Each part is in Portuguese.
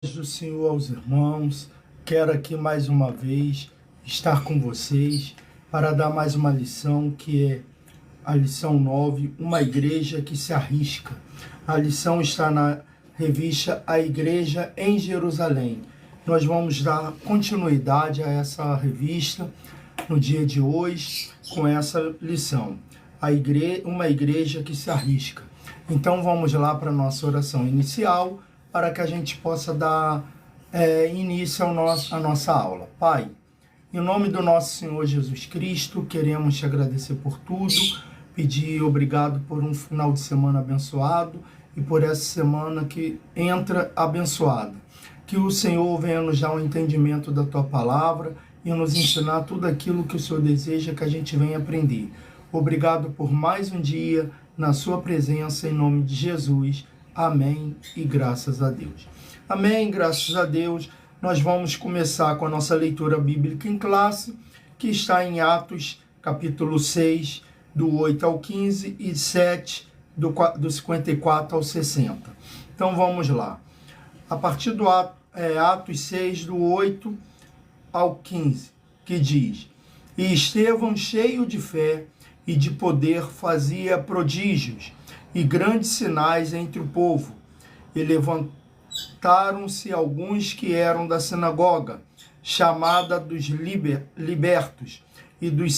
Do Senhor aos irmãos, quero aqui mais uma vez estar com vocês para dar mais uma lição, que é a lição 9, uma igreja que se arrisca. A lição está na revista A Igreja em Jerusalém. Nós vamos dar continuidade a essa revista no dia de hoje com essa lição, uma igreja que se arrisca. Então vamos lá para a nossa oração inicial, para que a gente possa dar início à nossa aula. Pai, em nome do nosso Senhor Jesus Cristo, queremos te agradecer por tudo, pedir obrigado por um final de semana abençoado e por essa semana que entra abençoada. Que o Senhor venha nos dar um entendimento da tua palavra e nos ensinar tudo aquilo que o Senhor deseja que a gente venha aprender. Obrigado por mais um dia na sua presença, em nome de Jesus. Amém e graças a Deus. Amém, graças a Deus. Nós vamos começar com a nossa leitura bíblica em classe, que está em Atos, capítulo 6, do 8 ao 15 e 7, do 54 ao 60. Então vamos lá. A partir do Atos 6, do 8 ao 15, que diz: E Estevão, cheio de fé e de poder, fazia prodígios e grandes sinais entre o povo. E levantaram-se alguns que eram da sinagoga, chamada dos libertos, e dos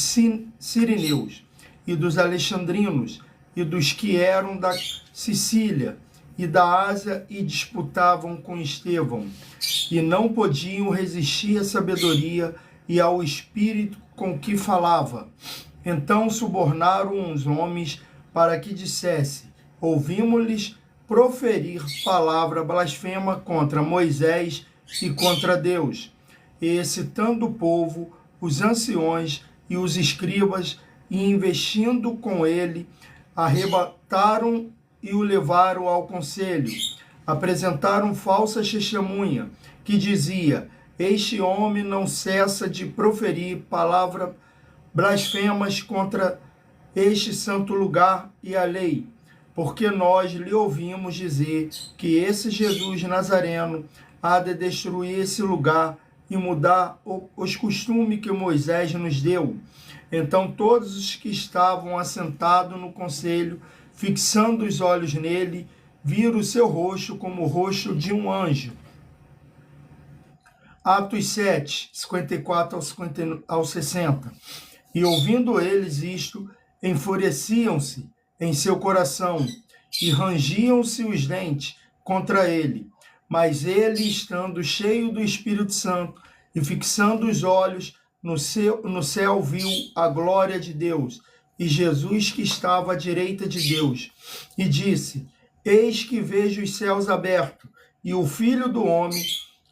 sirineus, e dos alexandrinos, e dos que eram da Sicília e da Ásia, e disputavam com Estevão, e não podiam resistir à sabedoria e ao espírito com que falava. Então subornaram os homens para que dissesse: ouvimos-lhes proferir palavra blasfema contra Moisés e contra Deus. E excitando o povo, os anciões e os escribas, e investindo com ele, arrebataram e o levaram ao conselho. Apresentaram falsa testemunha, que dizia: este homem não cessa de proferir palavras blasfemas contra este santo lugar e a lei, porque nós lhe ouvimos dizer que esse Jesus Nazareno há de destruir esse lugar e mudar os costumes que Moisés nos deu. Então todos os que estavam assentados no conselho, fixando os olhos nele, viram o seu rosto como o rosto de um anjo. Atos 7, 54 ao 60. E ouvindo eles isto, enfureciam-se em seu coração e rangiam-se os dentes contra ele. Mas ele, estando cheio do Espírito Santo e fixando os olhos no céu, viu a glória de Deus e Jesus que estava à direita de Deus. E disse: eis que vejo os céus abertos e o Filho do Homem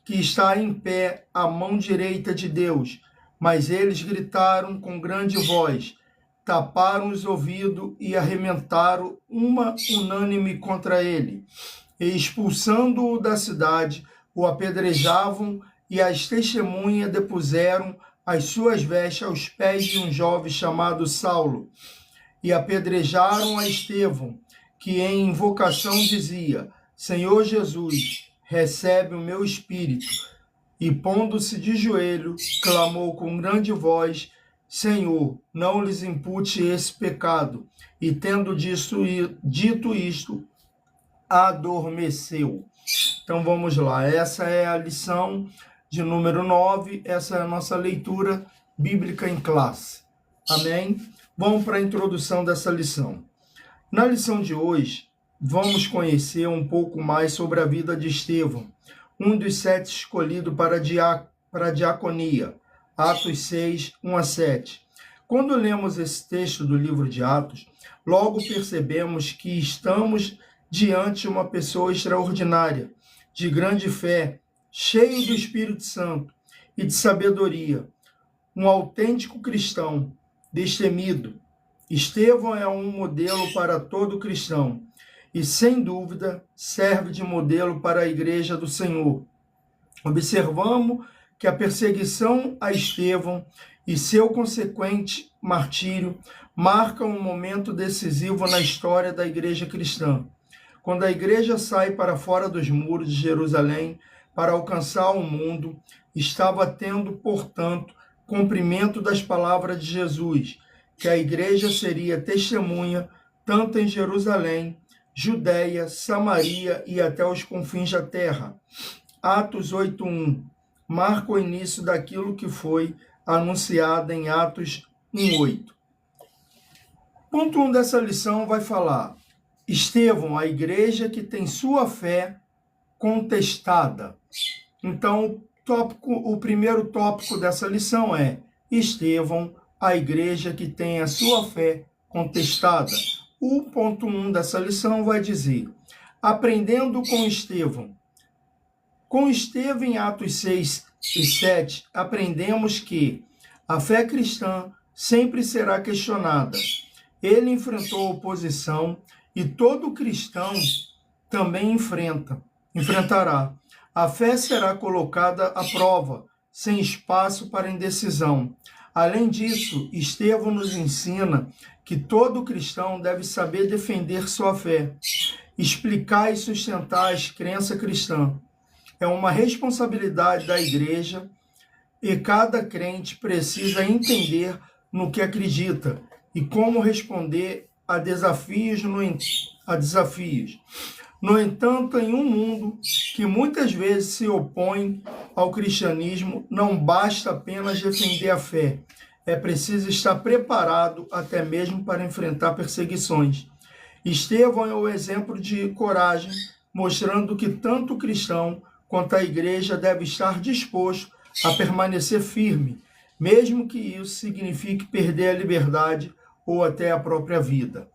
que está em pé à mão direita de Deus. Mas eles gritaram com grande voz, taparam os ouvidos e arrementaram unânime contra ele. E expulsando-o da cidade, o apedrejavam, e as testemunhas depuseram as suas vestes aos pés de um jovem chamado Saulo. E apedrejaram a Estevão, que em invocação dizia: Senhor Jesus, recebe o meu espírito. E pondo-se de joelho, clamou com grande voz: Senhor, não lhes impute esse pecado. E tendo dito isto, adormeceu. Então vamos lá, essa é a lição de número 9, essa é a nossa leitura bíblica em classe. Amém? Vamos para a introdução dessa lição. Na lição de hoje, vamos conhecer um pouco mais sobre a vida de Estevão, um dos 7 escolhidos para a diaconia. Atos 6, 1 a 7. Quando lemos esse texto do livro de Atos, logo percebemos que estamos diante de uma pessoa extraordinária, de grande fé, cheio do Espírito Santo e de sabedoria, um autêntico cristão, destemido. Estevão é um modelo para todo cristão e, sem dúvida, serve de modelo para a Igreja do Senhor. Observamos que a perseguição a Estevão e seu consequente martírio marcam um momento decisivo na história da Igreja cristã. Quando a Igreja sai para fora dos muros de Jerusalém para alcançar o mundo, estava tendo, portanto, cumprimento das palavras de Jesus, que a igreja seria testemunha tanto em Jerusalém, Judéia, Samaria e até os confins da terra. Atos 8:1 marca o início daquilo que foi anunciado em Atos 1:8. Ponto 1 dessa lição vai falar: Estevão, a igreja que tem sua fé contestada. Então, o primeiro tópico dessa lição é Estevão, a igreja que tem a sua fé contestada. O ponto 1 dessa lição vai dizer: aprendendo com Estevão. Com Estevão, em Atos 6 e 7, aprendemos que a fé cristã sempre será questionada. Ele enfrentou oposição e todo cristão também enfrentará. A fé será colocada à prova, sem espaço para indecisão. Além disso, Estevão nos ensina que todo cristão deve saber defender sua fé, explicar e sustentar as crenças cristãs. É uma responsabilidade da igreja e cada crente precisa entender no que acredita e como responder a desafios. No entanto, em um mundo que muitas vezes se opõe ao cristianismo, não basta apenas defender a fé. É preciso estar preparado até mesmo para enfrentar perseguições. Estevão é o exemplo de coragem, mostrando que tanto o cristão quanto a igreja deve estar disposto a permanecer firme, mesmo que isso signifique perder a liberdade ou até a própria vida.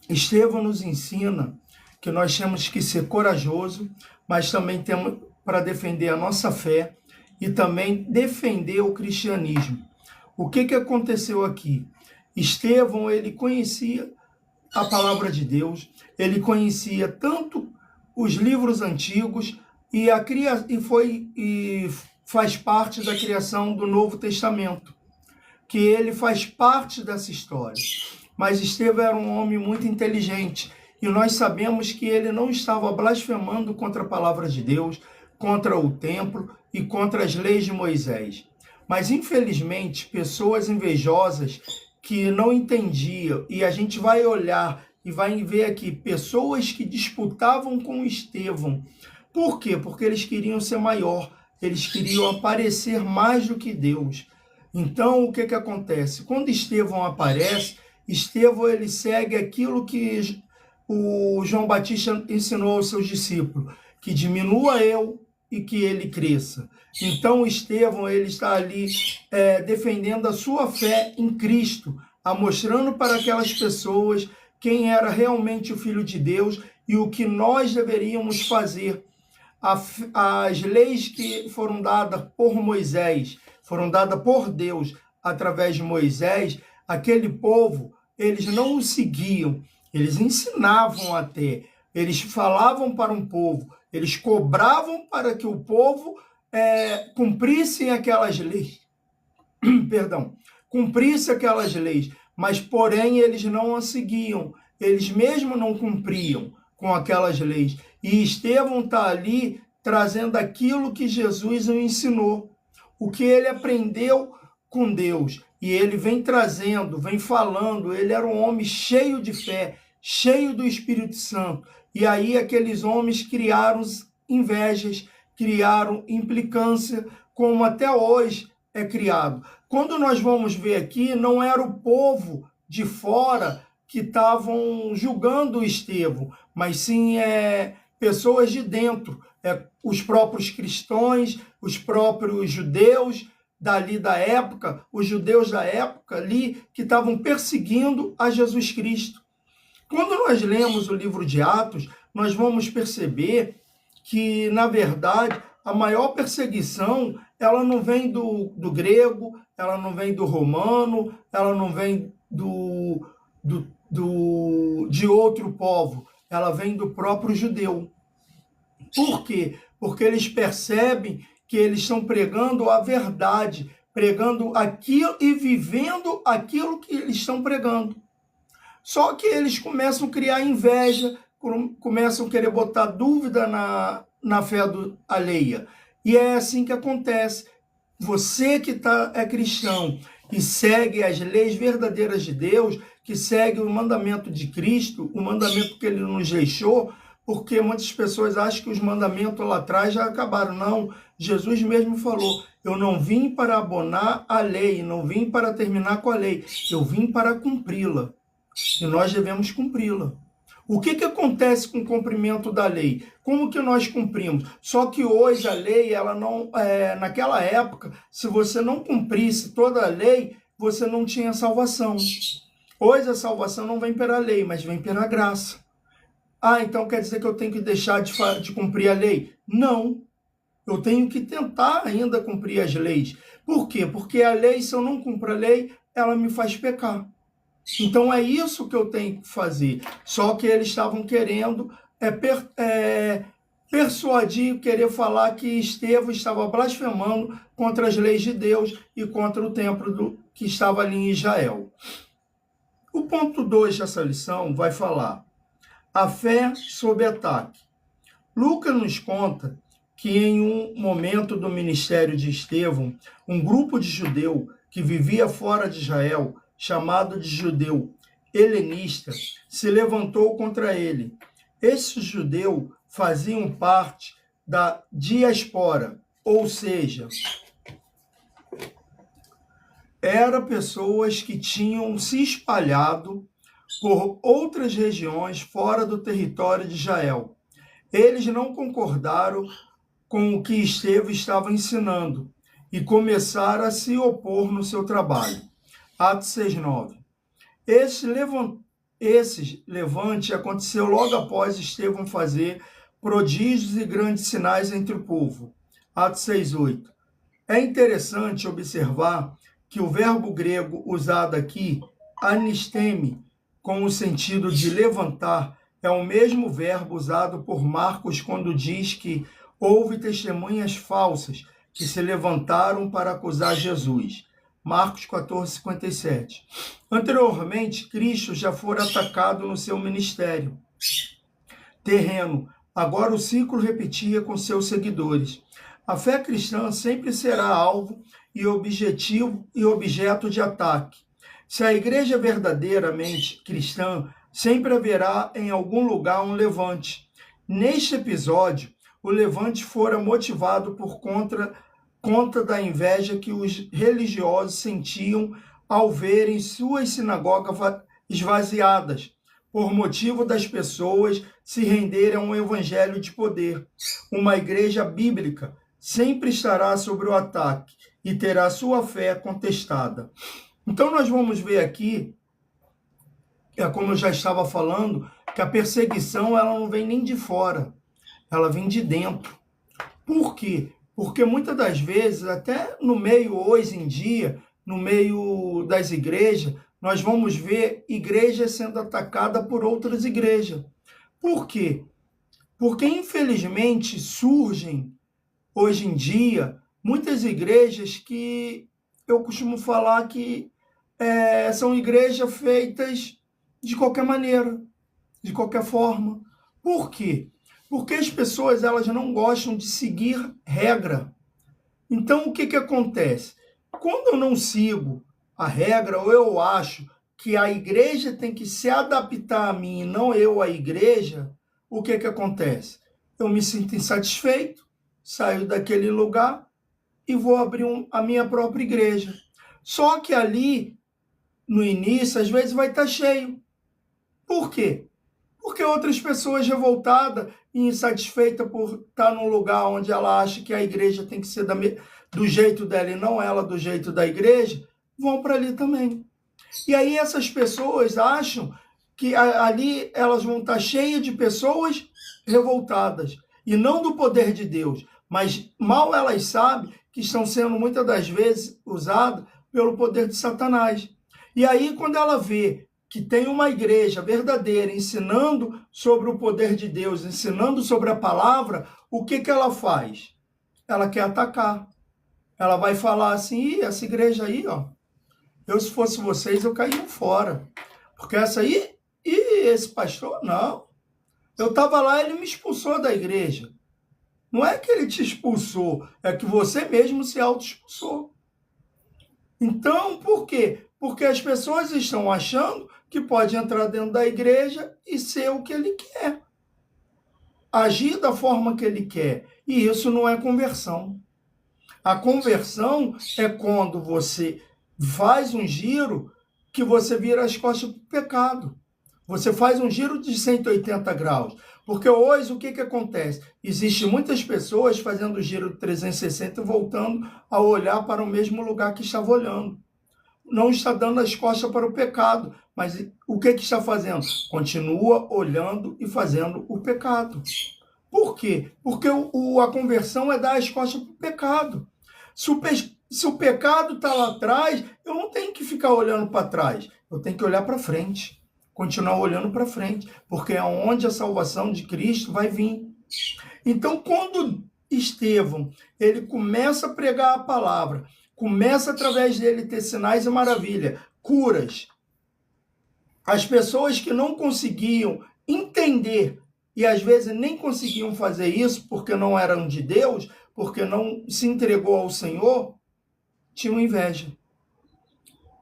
Estevão nos ensina que nós temos que ser corajosos, mas também temos para defender a nossa fé e também defender o cristianismo. O que aconteceu aqui? Estevão, ele conhecia a palavra de Deus, ele conhecia tanto os livros antigos e faz parte da criação do Novo Testamento, que ele faz parte dessa história. Mas Estevão era um homem muito inteligente e nós sabemos que ele não estava blasfemando contra a palavra de Deus, contra o templo e contra as leis de Moisés. Mas, infelizmente, pessoas invejosas que não entendiam, e a gente vai olhar e vai ver aqui pessoas que disputavam com Estevão. Por quê? Porque eles queriam ser maior, eles queriam aparecer mais do que Deus. Então, o que acontece? Quando Estevão aparece, Estevão ele segue aquilo que o João Batista ensinou aos seus discípulos, que diminua eu e que ele cresça. Então, Estevão ele está ali defendendo a sua fé em Cristo, mostrando para aquelas pessoas quem era realmente o Filho de Deus e o que nós deveríamos fazer. As leis que foram dadas por Moisés, foram dadas por Deus através de Moisés, aquele povo, eles não o seguiam, eles ensinavam até, eles falavam para um povo, eles cobravam para que o povo cumprissem aquelas leis, cumprisse aquelas leis, mas porém eles não as seguiam, eles mesmo não cumpriam com aquelas leis. E Estevão está ali trazendo aquilo que Jesus o ensinou, o que ele aprendeu com Deus. E ele vem trazendo, vem falando, ele era um homem cheio de fé, cheio do Espírito Santo. E aí aqueles homens criaram invejas, criaram implicância, como até hoje é criado. Quando nós vamos ver aqui, não era o povo de fora que estavam julgando Estevão, mas sim pessoas de dentro, os próprios cristãos, os próprios judeus dali da época, os judeus da época ali que estavam perseguindo a Jesus Cristo. Quando nós lemos o livro de Atos, nós vamos perceber que, na verdade, a maior perseguição, ela não vem do grego, ela não vem do romano, ela não vem de outro povo, ela vem do próprio judeu. Por quê? Porque eles percebem que eles estão pregando a verdade, pregando aquilo e vivendo aquilo que eles estão pregando. Só que eles começam a criar inveja, começam a querer botar dúvida na fé alheia. E é assim que acontece. Você que é cristão e segue as leis verdadeiras de Deus, que segue o mandamento de Cristo, o mandamento que ele nos deixou, porque muitas pessoas acham que os mandamentos lá atrás já acabaram. Não, Jesus mesmo falou, eu não vim para abonar a lei, não vim para terminar com a lei, eu vim para cumpri-la. E nós devemos cumpri-la. O que acontece com o cumprimento da lei? Como que nós cumprimos? Só que hoje a lei, ela não, naquela época, se você não cumprisse toda a lei, você não tinha salvação. Hoje a salvação não vem pela lei, mas vem pela graça. Ah, então quer dizer que eu tenho que deixar de cumprir a lei? Não. Eu tenho que tentar ainda cumprir as leis. Por quê? Porque a lei, se eu não cumpro a lei, ela me faz pecar. Então é isso que eu tenho que fazer. Só que eles estavam querendo persuadir, querer falar que Estevão estava blasfemando contra as leis de Deus e contra o templo que estava ali em Israel. O ponto 2 dessa lição vai falar a fé sob ataque. Lucas nos conta que em um momento do ministério de Estevão, um grupo de judeu que vivia fora de Israel, chamado de judeu helenista, se levantou contra ele. Esses judeus faziam parte da diáspora, ou seja, eram pessoas que tinham se espalhado por outras regiões fora do território de Israel. Eles não concordaram com o que Estevão estava ensinando e começaram a se opor no seu trabalho. Atos 6:9. Esse levante aconteceu logo após Estevão fazer prodígios e grandes sinais entre o povo. Atos 6:8. É interessante observar que o verbo grego usado aqui, anisteme, com o sentido de levantar, é o mesmo verbo usado por Marcos quando diz que houve testemunhas falsas que se levantaram para acusar Jesus. Marcos 14:57. Anteriormente, Cristo já fora atacado no seu ministério terreno. Agora o ciclo repetia com seus seguidores. A fé cristã sempre será alvo e objetivo e objeto de ataque. Se a igreja é verdadeiramente cristã, sempre haverá em algum lugar um levante. Neste episódio, o levante fora motivado por conta da inveja que os religiosos sentiam ao verem suas sinagogas esvaziadas, por motivo das pessoas se renderem a um evangelho de poder. Uma igreja bíblica sempre estará sob o ataque e terá sua fé contestada. Então nós vamos ver aqui, como eu já estava falando, que a perseguição ela não vem nem de fora, ela vem de dentro. Por quê? Porque muitas das vezes, até no meio hoje em dia, no meio das igrejas, nós vamos ver igrejas sendo atacadas por outras igrejas. Por quê? Porque, infelizmente, surgem, hoje em dia, muitas igrejas que eu costumo falar que são igrejas feitas de qualquer maneira, de qualquer forma. Por quê? Porque as pessoas elas não gostam de seguir regra. Então, o que acontece? Quando eu não sigo a regra, ou eu acho que a igreja tem que se adaptar a mim e não eu à igreja, o que acontece? Eu me sinto insatisfeito, saio daquele lugar e vou abrir a minha própria igreja. Só que ali, no início, às vezes vai estar cheio. Por quê? Porque outras pessoas revoltadas e insatisfeitas por estar num lugar onde ela acha que a igreja tem que ser do jeito dela e não ela do jeito da igreja, vão para ali também. E aí essas pessoas acham que ali elas vão estar cheias de pessoas revoltadas e não do poder de Deus, mas mal elas sabem que estão sendo muitas das vezes usadas pelo poder de Satanás. E aí quando ela vê que tem uma igreja verdadeira ensinando sobre o poder de Deus, ensinando sobre a palavra, o que ela faz? Ela quer atacar. Ela vai falar assim, essa igreja aí, ó, eu se fosse vocês, eu caía fora. Porque essa aí, e esse pastor, não. Eu estava lá, ele me expulsou da igreja. Não é que ele te expulsou, é que você mesmo se auto-expulsou. Então, por quê? Porque as pessoas estão achando que pode entrar dentro da igreja e ser o que ele quer. Agir da forma que ele quer. E isso não é conversão. A conversão é quando você faz um giro que você vira as costas para o pecado. Você faz um giro de 180 graus. Porque hoje o que acontece? Existem muitas pessoas fazendo o giro de 360 e voltando a olhar para o mesmo lugar que estava olhando. Não está dando as costas para o pecado. Mas o que está fazendo? Continua olhando e fazendo o pecado. Por quê? Porque a conversão é dar as costas para o pecado. Se o pecado está lá atrás, eu não tenho que ficar olhando para trás. Eu tenho que olhar para frente. Continuar olhando para frente. Porque é onde a salvação de Cristo vai vir. Então, quando Estevão ele começa a pregar a palavra, começa através dele ter sinais e maravilha, curas, as pessoas que não conseguiam entender e às vezes nem conseguiam fazer isso porque não eram de Deus, porque não se entregou ao Senhor, tinham inveja.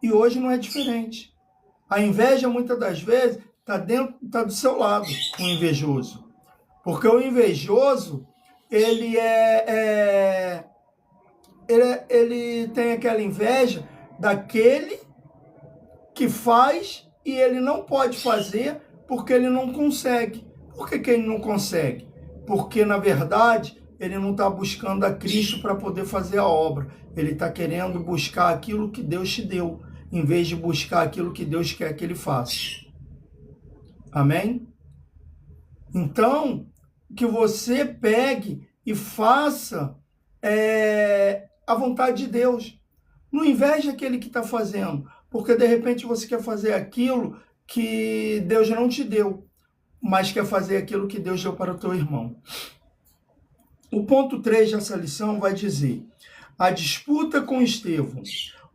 E hoje não é diferente. A inveja, muitas das vezes, está do seu lado, o invejoso. Porque o invejoso, ele tem aquela inveja daquele que faz e ele não pode fazer porque ele não consegue. Por que ele não consegue? Porque, na verdade, ele não está buscando a Cristo para poder fazer a obra. Ele está querendo buscar aquilo que Deus te deu, em vez de buscar aquilo que Deus quer que ele faça. Amém? Então, que você pegue e faça a vontade de Deus. Não inveja aquele que está fazendo, porque de repente você quer fazer aquilo que Deus não te deu, mas quer fazer aquilo que Deus deu para o teu irmão. O ponto 3 dessa lição vai dizer: a disputa com Estevão.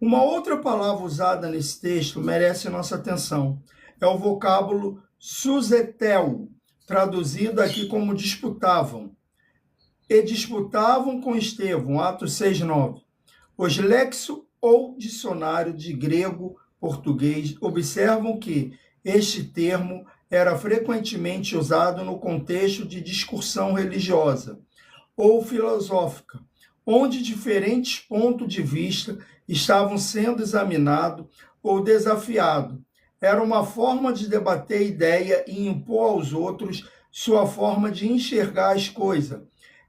Uma outra palavra usada nesse texto merece nossa atenção. É o vocábulo susetel, traduzido aqui como disputavam. E disputavam com Estevão, Atos 6:9. Os lexo ou dicionário de grego-português observam que este termo era frequentemente usado no contexto de discussão religiosa ou filosófica, onde diferentes pontos de vista estavam sendo examinados ou desafiados. Era uma forma de debater ideia e impor aos outros sua forma de enxergar as coisas.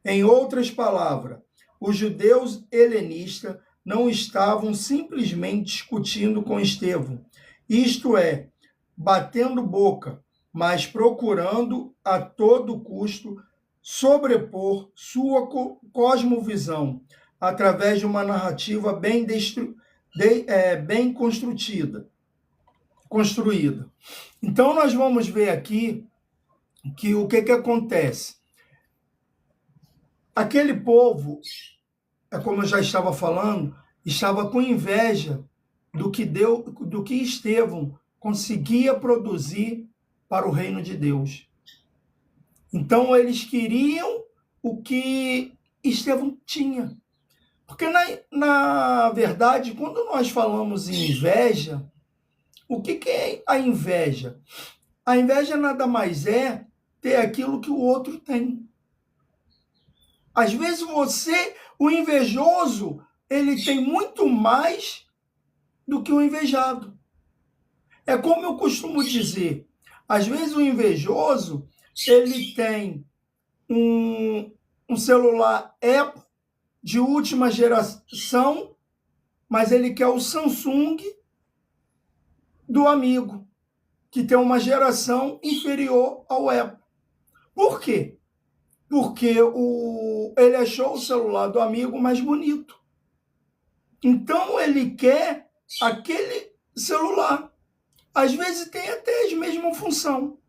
Em outras palavras, os judeus helenistas não estavam simplesmente discutindo com Estevão, isto é, batendo boca, mas procurando a todo custo sobrepor sua cosmovisão através de uma narrativa bem construída. Então, nós vamos ver aqui que o que acontece. Aquele povo, como eu já estava falando, estava com inveja do que Estevão conseguia produzir para o reino de Deus. Então, eles queriam o que Estevão tinha. Porque, na verdade, quando nós falamos em inveja, o que é a inveja? A inveja nada mais é ter aquilo que o outro tem. Às vezes o invejoso, ele tem muito mais do que o invejado. É como eu costumo dizer, às vezes o invejoso, ele tem um celular Apple de última geração, mas ele quer o Samsung do amigo, que tem uma geração inferior ao Apple. Por quê? Porque ele achou o celular do amigo mais bonito. Então, ele quer aquele celular. Às vezes tem até a mesma função,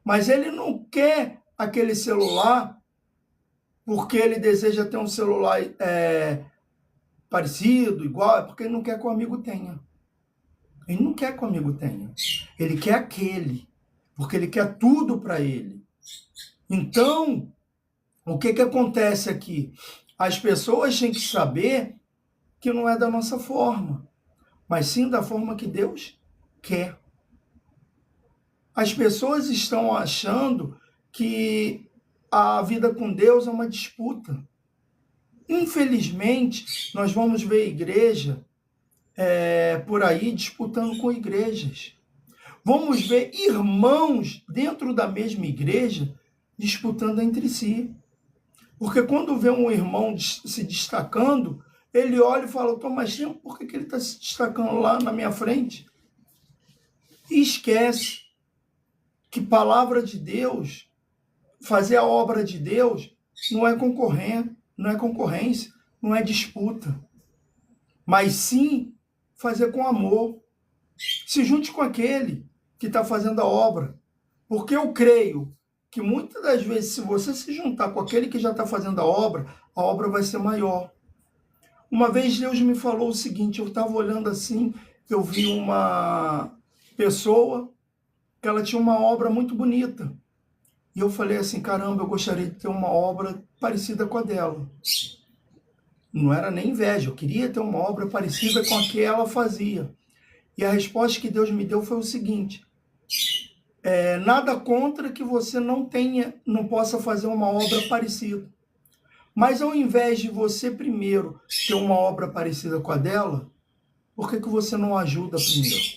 mas ele não quer aquele celular porque ele deseja ter um celular parecido, igual, é porque ele não quer que o amigo tenha. Ele não quer que o amigo tenha. Ele quer aquele, porque ele quer tudo para ele. Então, O que acontece aqui? As pessoas têm que saber que não é da nossa forma, mas sim da forma que Deus quer. As pessoas estão achando que a vida com Deus é uma disputa. Infelizmente, nós vamos ver igreja por aí disputando com igrejas. Vamos ver irmãos dentro da mesma igreja disputando entre si. Porque quando vê um irmão se destacando, ele olha e fala, mas por que ele está se destacando lá na minha frente? E esquece que palavra de Deus, fazer a obra de Deus, não é concorrência, não é disputa, mas sim fazer com amor. Se junte com aquele que está fazendo a obra, porque eu creio que muitas das vezes, se você se juntar com aquele que já está fazendo a obra vai ser maior. Uma vez Deus me falou o seguinte, eu estava olhando assim, eu vi uma pessoa que ela tinha uma obra muito bonita. E eu falei assim, caramba, eu gostaria de ter uma obra parecida com a dela. Não era nem inveja, eu queria ter uma obra parecida com a que ela fazia. E a resposta que Deus me deu foi o seguinte, nada contra que você não possa fazer uma obra parecida. Mas ao invés de você primeiro ter uma obra parecida com a dela, por que você não ajuda primeiro?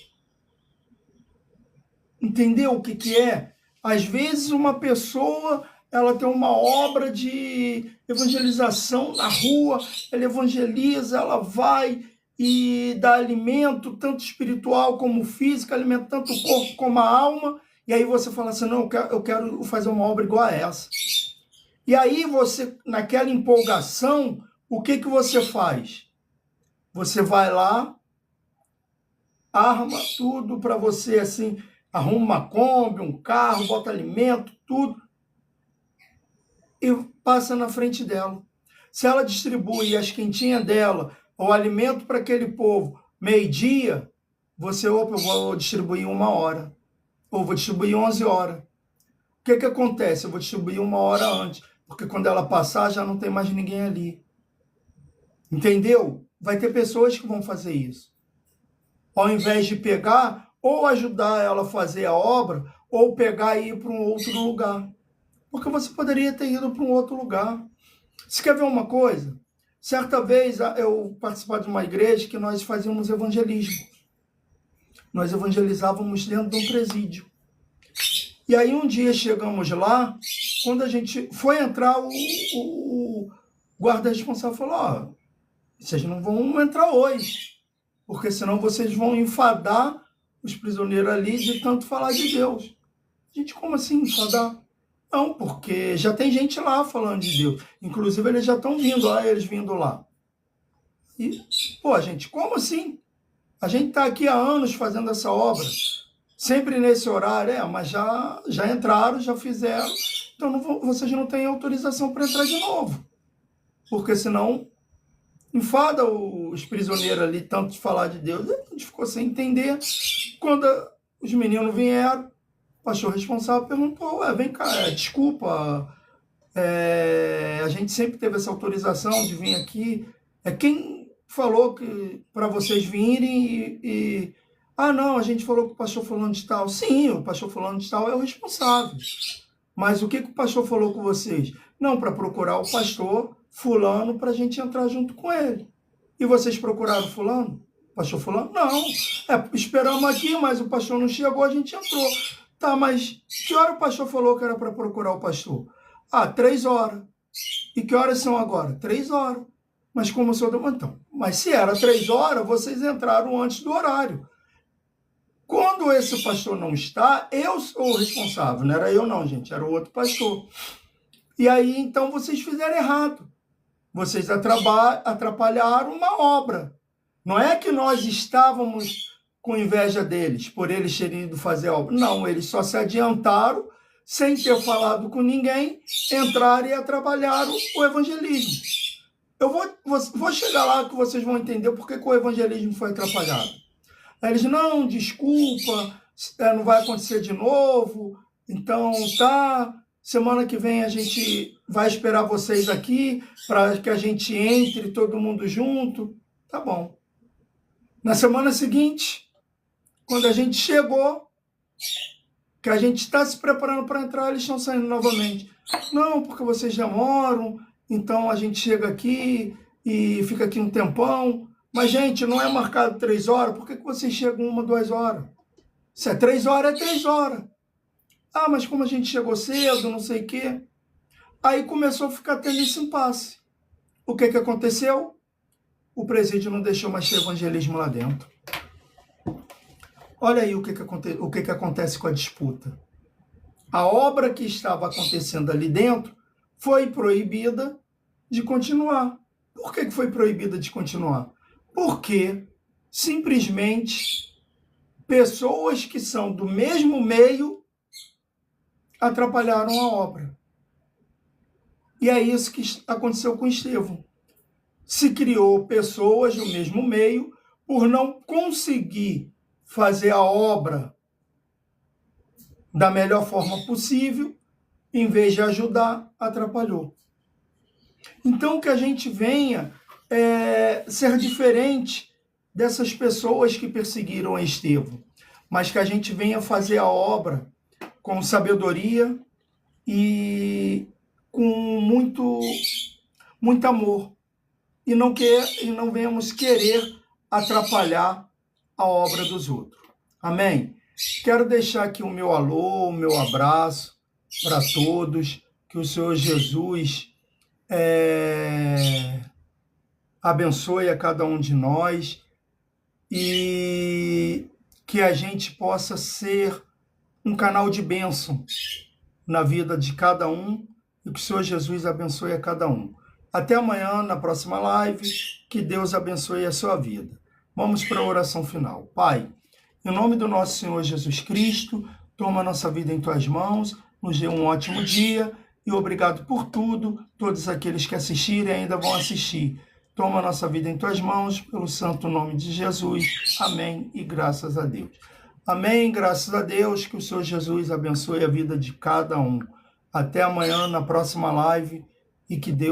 Entendeu o que é? Às vezes uma pessoa, ela tem uma obra de evangelização na rua, ela evangeliza, ela vai e dá alimento, tanto espiritual como físico, alimenta tanto o corpo como a alma, e aí você fala assim, não, eu quero fazer uma obra igual a essa. E aí você, naquela empolgação, o que você faz? Você vai lá, arma tudo para você, assim, arruma uma Kombi, um carro, bota alimento, tudo, e passa na frente dela. Se ela distribui as quentinhas dela, o alimento para aquele povo, meio-dia, você, eu vou distribuir 1 hora, ou vou distribuir 11 horas. O que acontece? Eu vou distribuir 1 hora antes, porque quando ela passar, já não tem mais ninguém ali. Entendeu? Vai ter pessoas que vão fazer isso. Ao invés de pegar, ou ajudar ela a fazer a obra, ou pegar e ir para um outro lugar. Porque você poderia ter ido para um outro lugar. Você quer ver uma coisa? Certa vez eu participava de uma igreja que nós fazíamos evangelismo. Nós evangelizávamos dentro de um presídio. E aí um dia chegamos lá, quando a gente foi entrar, o guarda responsável falou, vocês não vão entrar hoje, porque senão vocês vão enfadar os prisioneiros ali de tanto falar de Deus. Gente, como assim enfadar? Não, porque já tem gente lá falando de Deus. Inclusive, eles já estão vindo lá, eles vindo lá. E, gente, como assim? A gente está aqui há anos fazendo essa obra, sempre nesse horário, mas já entraram, já fizeram, então vocês não têm autorização para entrar de novo. Porque senão enfada os prisioneiros ali, tanto de falar de Deus. A gente ficou sem entender. Quando os meninos vieram, o pastor responsável perguntou, vem cá, desculpa, a gente sempre teve essa autorização de vir aqui. Quem falou que para vocês virem não, a gente falou que o pastor fulano de tal. Sim, o pastor fulano de tal é o responsável. Mas o que o pastor falou com vocês? Não, para procurar o pastor fulano para a gente entrar junto com ele. E vocês procuraram fulano? Pastor fulano? Não. Esperamos aqui, mas o pastor não chegou, a gente entrou. Tá, mas que hora o pastor falou que era para procurar o pastor? 3 horas. E que horas são agora? 3 horas. Mas como o senhor deu... Então, mas se era 3 horas, vocês entraram antes do horário. Quando esse pastor não está, eu sou o responsável. Não era eu não, gente, era o outro pastor. E aí, então, vocês fizeram errado. Vocês atrapalharam uma obra. Não é que nós estávamos com inveja deles, por eles terem ido fazer a obra. Não, eles só se adiantaram, sem ter falado com ninguém, entraram e atrapalharam o evangelismo. Eu vou chegar lá que vocês vão entender por que o evangelismo foi atrapalhado. Aí eles, não, desculpa, não vai acontecer de novo, então tá. Semana que vem a gente vai esperar vocês aqui para que a gente entre todo mundo junto. Tá bom. Na semana seguinte, quando a gente chegou, que a gente está se preparando para entrar, eles estão saindo novamente. Não, porque vocês demoram, então a gente chega aqui e fica aqui um tempão. Mas, gente, não é marcado 3 horas, por que vocês chegam 1, 2 horas? Se é 3 horas, é 3 horas. Ah, mas como a gente chegou cedo, não sei o quê. Aí começou a ficar tendo esse impasse. O que aconteceu? O presídio não deixou mais ter evangelismo lá dentro. Olha aí o que acontece com a disputa. A obra que estava acontecendo ali dentro foi proibida de continuar. Por que foi proibida de continuar? Porque simplesmente pessoas que são do mesmo meio atrapalharam a obra. E é isso que aconteceu com Estevão. Se criou pessoas do mesmo meio por não conseguir fazer a obra da melhor forma possível, em vez de ajudar, atrapalhou. Então, que a gente venha ser diferente dessas pessoas que perseguiram a Estevão, mas que a gente venha fazer a obra com sabedoria e com muito amor, e não venhamos querer atrapalhar a obra dos outros. Amém? Quero deixar aqui o meu alô, o meu abraço para todos, que o Senhor Jesus abençoe a cada um de nós e que a gente possa ser um canal de bênção na vida de cada um e que o Senhor Jesus abençoe a cada um. Até amanhã, na próxima live, que Deus abençoe a sua vida. Vamos para a oração final. Pai, em nome do nosso Senhor Jesus Cristo, toma a nossa vida em tuas mãos, nos dê um ótimo dia e obrigado por tudo, todos aqueles que assistiram e ainda vão assistir. Toma a nossa vida em tuas mãos, pelo santo nome de Jesus. Amém e graças a Deus. Amém, graças a Deus, que o Senhor Jesus abençoe a vida de cada um. Até amanhã, na próxima live, e que Deus